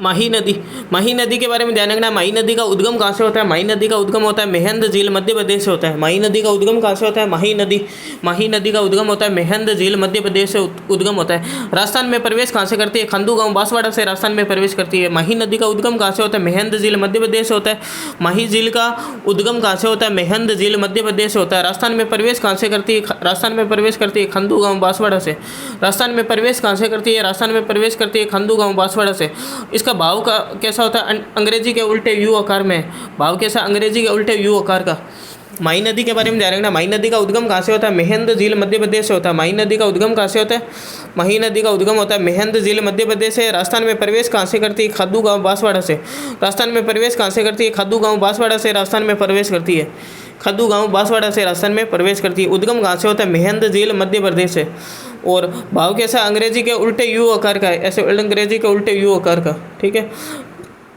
माही नदी। माही नदी के बारे में ध्यान रखना। माही नदी का उद्गम कहाँ से होता है? माही नदी का उद्गम होता है मेहंद झील मध्य प्रदेश से होता है। माही नदी का उद्गम कहाँ से होता है? माही नदी का उद्गम होता है मेहंद झील मध्य प्रदेश से उद्गम होता है। राजस्थान में प्रवेश कहाँ से करती है? खंडू गाँव बांसवाड़ा से राजस्थान में प्रवेश करती है। माही नदी का उद्गम कहाँ से होता है? मेहंद झील मध्य प्रदेश से होता है। माही झील का उद्गम कहाँ से होता है? मेहंद झील मध्य प्रदेश से होता है। राजस्थान में प्रवेश कहाँ से करती है? राजस्थान में प्रवेश करती है खंडू गाँव बांसवाड़ा से। राजस्थान में प्रवेश कहाँ से करती है? राजस्थान में प्रवेश करती है खंडू गाँव बांसवाड़ा से। इसका भाव का कैसा होता है? अंग्रेजी के उल्टे यू आकार में। भाव कैसा? अंग्रेजी के उल्टे यू आकार का। माही नदी के बारे में ध्यान रखना। माही नदी का उद्गम कहाँ से होता है? मेहंद झील मध्य प्रदेश से होता है। माही नदी का उद्गम कहाँ से होता है? माही नदी का उद्गम होता है मेहंद झील मध्य प्रदेश से। राजस्थान में प्रवेश कहाँ से करती है? खद्दू गाँव बांसवाड़ा से। राजस्थान में प्रवेश कहाँ से करती है? खद्दू गाँव बांसवाड़ा से राजस्थान में प्रवेश करती है। खद्दू गाँव बांसवाड़ा से राजस्थान में प्रवेश करती है। उद्गम कहाँ से होता है? मेहंद झील मध्य प्रदेश से। और भाव कैसा? अंग्रेजी के उल्टे यू आकार का है, ऐसे अंग्रेजी के उल्टे यू आकार का। ठीक है।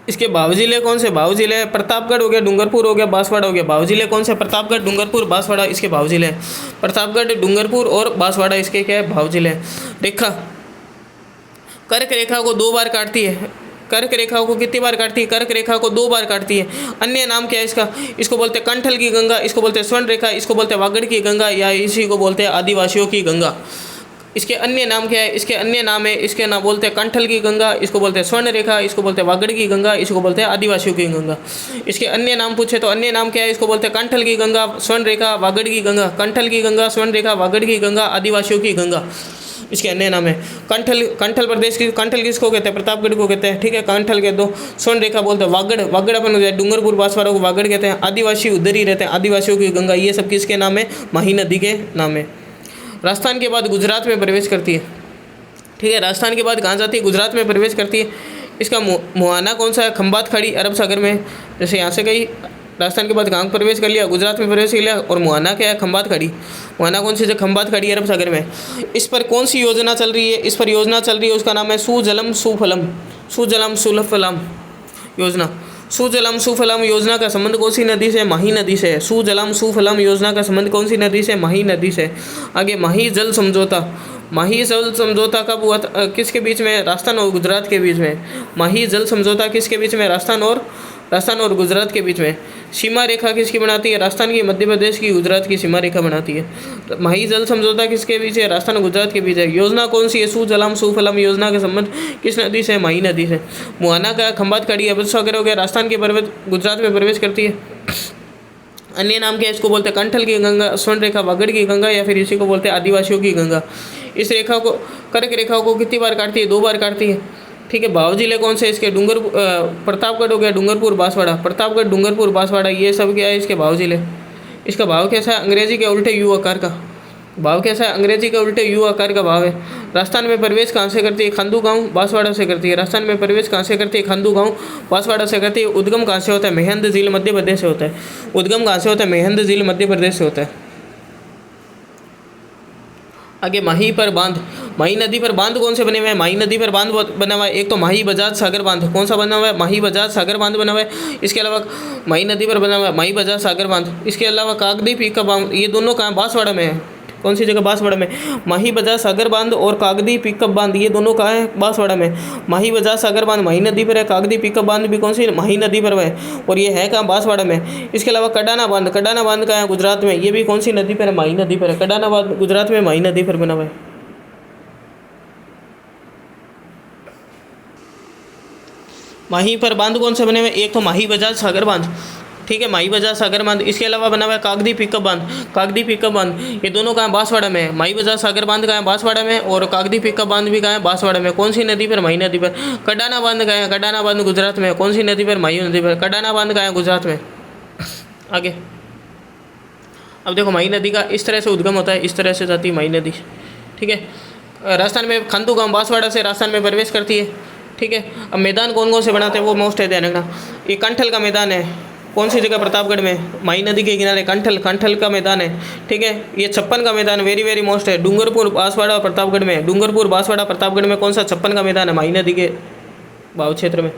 इसके भाव जिले कौन से? भाव जिले प्रतापगढ़ हो गया, डूंगरपुर हो गया, बांसवाड़ा हो गया। भाव जिले कौन से? प्रतापगढ़, डूंगरपुर, बांसवाड़ा इसके भाव जिले हैं। प्रतापगढ़, डूंगरपुर और बांसवाड़ा इसके क्या है? भाव जिले हैं। रेखा, कर्क रेखा को 2 बार काटती है। कर्क रेखा को कितनी बार काटती है? कर्क रेखा को 2 बार काटती है। अन्य नाम क्या है इसका? इसको बोलते हैं कंठल की गंगा, इसको बोलते हैं स्वर्ण रेखा, इसको बोलते हैं वागड़ की गंगा, या इसी को बोलते हैं आदिवासियों की गंगा। इसके अन्य नाम क्या है? इसके अन्य नाम है, इसके नाम बोलते हैं कंठल की गंगा, इसको बोलते हैं स्वर्ण रेखा, इसको बोलते हैं वागड़ की गंगा, इसको बोलते हैं आदिवासियों की गंगा। इसके अन्य नाम पूछे तो अन्य नाम क्या है? इसको बोलते हैं कंठल की गंगा, स्वर्ण रेखा, वागड़ की गंगा। कंठल की गंगा, स्वर्ण रेखा, वागड़ की गंगा, आदिवासियों की गंगा इसके अन्य नाम है। कंठल प्रदेश की कंठल किसको कहते हैं? प्रतापगढ़ को कहते हैं। ठीक है, कंठल के दो। स्वर्ण रेखा बोलते हैं वागड़, वागड़ अपन डूंगरपुर बांसवाड़ा को वागड़ कहते हैं। आदिवासी उधर ही रहते हैं, आदिवासियों की गंगा। ये सब किसके नाम है? माही नदी के नाम है। राजस्थान के बाद गुजरात में प्रवेश करती है। ठीक है, राजस्थान के बाद कहाँ जाती है? गुजरात में प्रवेश करती है। इसका मुहाना कौन सा है? खंबात खाड़ी अरब सागर में। जैसे यहाँ से गई राजस्थान के बाद कहाँ प्रवेश कर लिया? गुजरात में प्रवेश कर लिया। और मुहाना क्या है? खंबात खाड़ी। मुहाना कौन सी है? खंबात खाड़ी अरब सागर में। इस पर कौन सी योजना चल रही है? इस पर योजना चल रही है, उसका नाम है सुजलम सुफलम। सुजलम सुफलम योजना। सुजलम सुफलम योजना का संबंध कौन सी नदी से? माही नदी से है। सुजलम सुफलम योजना का संबंध कौन सी नदी से? माही नदी से। आगे माही जल समझौता। माही जल समझौता कब हुआ था? किसके बीच में? राजस्थान और गुजरात के बीच में। माही जल समझौता किसके बीच में? राजस्थान और गुजरात के बीच में। सीमा रेखा किसकी बनाती है? राजस्थान की, मध्य प्रदेश की, गुजरात की सीमा रेखा बनाती है। माही जल समझौता किसके बीच है? राजस्थान और गुजरात के बीच है। योजना कौन सी है? सुजलम सुफलम योजना का संबंध किस नदी से? माही नदी से। मुहाना का खंबात खाड़ी अरब सागर हो गया, राजस्थान के पर्वत गुजरात में प्रवेश करती है। अन्य नाम क्या है? इसको बोलते हैं कंठल की गंगा, स्वर्ण रेखा, वागड़ की गंगा, या फिर इसी को बोलते हैं आदिवासियों की गंगा। इस रेखा को, कर्क रेखा को कितनी बार काटती है? 2 बार काटती है। ठीक है, भाव जिले कौन से? इसके प्रतापगढ़ हो गया, डूंगरपुर, बांसवाड़ा। प्रतापगढ़, डूंगरपुर, बांसवाड़ा ये सब क्या है? इसके भाव जिले। इसका भाव कैसा है? अंग्रेजी के उल्टे यू आकार का। भाव कैसा है? अंग्रेजी के उल्टे यू आकार का भाव है। राजस्थान में प्रवेश कहाँ से करती है? खंडू गाँव बांसवाड़ा से करती है। राजस्थान में प्रवेश कहाँ से करती है? खंडू गाँव बांसवाड़ा से करती है। उद्गम कहाँ से होता है? मेहंद झील मध्य प्रदेश से होता है। उद्गम कहाँ से होता है? मेहंद झील मध्य प्रदेश से होता है। आगे माही पर बांध। माही नदी पर बांध कौन से बने हुए हैं? माही नदी पर बांध बना हुआ है। एक तो माही बजाज सागर बांध। कौन सा बना हुआ है? माही बजाज सागर बांध बना हुआ है। इसके अलावा माही नदी पर बना हुआ है माही बजाज सागर बांध। इसके अलावा कागदी पीका बांध, ये दोनों कहाँ? बांसवाड़ा में है। कौन सी जगह? बांसवाड़ा में। माही बजाज सागर बांध और कागदी पिकअप बांध ये दोनों कहाँ है? बांसवाड़ा में। माही बजाज सागर बांध माही नदी पर है, कागदी पिकअप बांध भी कौन सी? माही नदी पर है, और ये है कहाँ? बांसवाड़ा में। इसके अलावा कडाना बांध। कडाना बांध कहाँ है? गुजरात में। ये भी कौन सी नदी पर है? माही नदी पर है। कडाना बांध गुजरात में, माही नदी पर बना हुआ है। माही पर बांध कौन से बने हुए? एक तो माही बजाज सागर बांध। ठीक है, माही बजाज सागर बांध। इसके अलावा बना हुआ है कागदी पिकअप बांध। कागदी पिकअप बांध ये दोनों कहाँ? बांसवाड़ा में। माही बजाज सागर बांध कहाँ है? बांसवाड़ा में। और कागदी पिकअप बांध भी कहाँ है? बांसवाड़ा में। कौन सी नदी पर? माही नदी पर। कडाना बांध कहाँ है? कडाना बांध गुजरात में। कौन सी नदी पर? माही नदी पर। कडाना बांध कहाँ है? गुजरात में। आगे अब देखो, माही नदी का इस तरह से उद्गम होता है, इस तरह से जाती है माही नदी। ठीक है, राजस्थान में खंडू गाँव बांसवाड़ा से राजस्थान में प्रवेश करती है। ठीक है, अब मैदान कौन कौन से बनाते हैं वो मोस्ट है, ध्यान रखना। ये कंठल का मैदान है। कौन सी जगह? प्रतापगढ़ में, माही नदी के किनारे कंठल का मैदान है। ठीक है, ये 56 का मैदान वेरी वेरी मोस्ट है। डूंगरपुर, बांसवाड़ा और प्रतापगढ़ में। डूंगरपुर, बांसवाड़ा, प्रतापगढ़ में कौन सा? 56 का मैदान है माही नदी के भाव क्षेत्र में।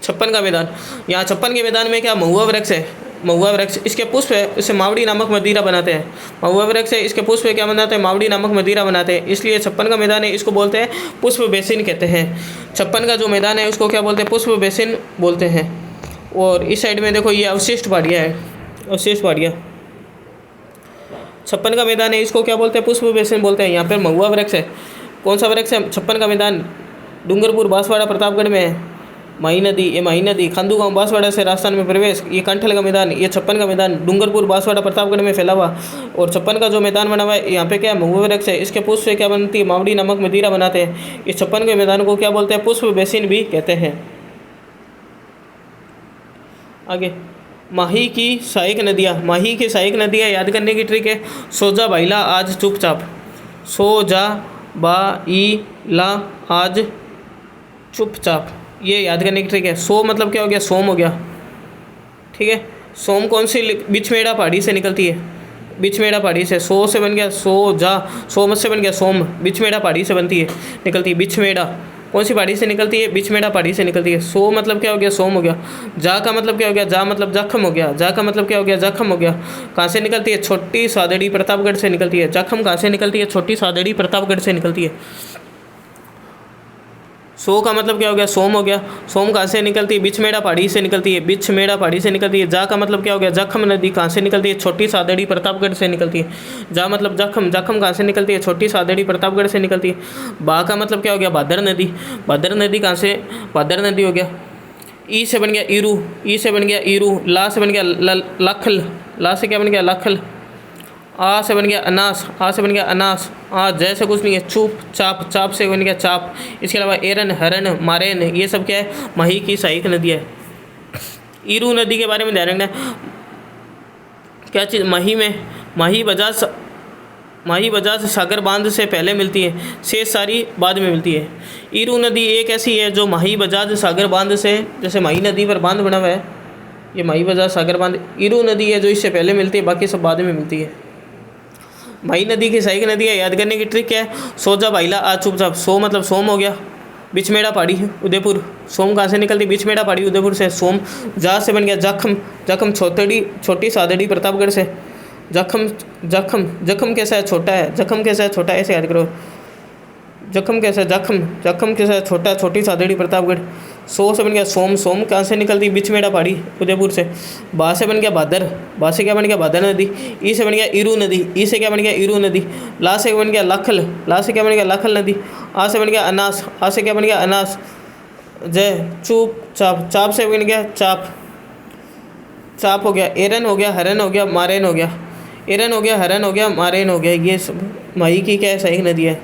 56 का मैदान। यहाँ 56 के मैदान में क्या? महुआ वृक्ष है। महुआ वृक्ष, इसके पुष्प है, इसे मावड़ी नामक मदिरा बनाते हैं। महुआ वृक्ष है, इसके पुष्प है, क्या बनाते हैं, मावड़ी नामक मदिरा बनाते हैं। इसलिए 56 का मैदान है, इसको बोलते हैं पुष्प बेसिन कहते हैं। 56 का जो मैदान है उसको क्या बोलते हैं, पुष्प बेसिन बोलते हैं। और इस साइड में देखो ये अवशिष्ट पहाड़ियाँ है, अवशिष्ट पहाड़ियाँ। 56 का मैदान है, इसको क्या बोलते हैं, पुष्प बेसिन बोलते हैं। यहाँ पर महुआ वृक्ष है, कौन सा वृक्ष है, 56 का मैदान, डूंगरपुर बांसवाड़ा प्रतापगढ़ में है। माही नदी, ये माही नदी खांदू गांव बांसवाड़ा से राजस्थान में प्रवेश। ये कंठल का मैदान, ये 56 का मैदान डूंगरपुर बांसवाड़ा प्रतापगढ़ में फैला हुआ। और 56 का जो मैदान बना हुआ है यहाँ पे क्या है, महुआ वृक्ष है, इसके पुष्प से क्या बनती है, मावड़ी नामक मदिरा बनाते हैं। इस 56 के मैदान को क्या बोलते हैं, पुष्प बेसिन भी कहते हैं। आगे माही की सहायक नदियाँ, माही की सहायक नदियाँ याद करने की ट्रिक है, सोजा बाइला आज चुपचाप, सोजा बाइला आज चुपचाप, ये याद करने की ट्रिक है। सो मतलब क्या हो गया, सोम हो गया, ठीक है। सोम कौन सी, बिछमेड़ा पहाड़ी से निकलती है, बिछमेड़ा पहाड़ी से। सो से बन गया सो जा, सोम से बन गया सोम, बिछमेड़ा पहाड़ी से बनती है, निकलती है। बिछमेड़ा कौन सी पहाड़ी से निकलती है, बिछमेड़ा पहाड़ी से निकलती है। सो मतलब क्या हो गया, सोम हो गया। जा का मतलब क्या हो गया, जा मतलब जखम हो गया, जा का मतलब क्या हो गया, जखम हो गया। कहाँ से निकलती है, छोटी सादड़ी प्रतापगढ़ से निकलती है। जखम कहाँ से निकलती है, छोटी सादड़ी प्रतापगढ़ से निकलती है। सो का मतलब क्या हो गया, सोम हो गया। सोम कहाँ से निकलती है, बिछमेड़ा पहाड़ी से निकलती है, बिछमेड़ा पहाड़ी से निकलती है। जा का मतलब क्या हो गया, जखम नदी कहाँ से निकलती है, छोटी सादड़ी प्रतापगढ़ से निकलती है। जा मतलब जखम, जखम कहाँ से निकलती है, छोटी सादड़ी प्रतापगढ़ से निकलती है। बा का मतलब क्या हो गया, भादर नदी, भादर नदी कहाँ से, भादर नदी हो गया। ई से बन गया ईरू, ई से बन गया ईरू। ला से बन गया लखल, ला से क्या बन गया, लखल। आ से बन गया अनास, आ से बन गया अनास। आ जैसे कुछ नहीं है, चुप चाप, चाप से बन गया चाप। इसके अलावा एरन, हरन, मारेन, ये सब क्या है, माही की सहायक नदी है। ईरू नदी के बारे में ध्यान रखना है, क्या चीज़, माही में, माही बजाज सागर बांध से पहले मिलती है, शेष सारी बाद में मिलती है। ईरू नदी एक ऐसी है जो माही बजाज सागर बांध से, जैसे माही नदी पर बांध बना हुआ है, ये माही बजाज सागर बांध, ईरू नदी है जो इससे पहले मिलती है, बाकी सब बाद में मिलती है। माही नदी की सहायक नदी है, याद करने की ट्रिक क्या है, सोजा बाइला आज चुपचाप। सो मतलब सोम हो गया, बिछमेड़ा पहाड़ी उदयपुर। सोम कहाँ से निकलती, बिछमेड़ा पहाड़ी उदयपुर से। सोम। जा से बन गया जखम, जखम छोटी सादड़ी प्रतापगढ़ से। जखम, जखम, जखम कैसा है, छोटा है, जखम कैसा है, छोटा है, ऐसे याद करो। जखम कैसा है, जखम, जखम कैसा है, छोटा, छोटी सादड़ी प्रतापगढ़। सो से बन गया सोम, सोम कहाँ से निकलती, बिछमेड़ा पहाड़ी उदयपुर से। बा से बन गया भादर, बा से क्या बन गया, भादर नदी। ई से बन गया ईरू नदी, ई से क्या बन गया, ईरू नदी। ला से बन गया लखल, ला से क्या बन गया, लखल नदी। आ से बन गया अनास, आ से क्या बन गया, अनास। जय चुप चाप, चाप से बन गया चाप, चाप हो गया। एरन हो गया, हरन हो गया, मारेन हो गया। एरन हो गया, हरन हो गया, मारेन हो गया। ये सब माही की क्या है, सहायक नदी है।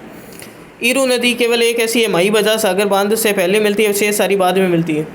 ईरू नदी केवल एक ऐसी है, माही बजाज सागर बांध से पहले मिलती है, शेष सारी बाद में मिलती है।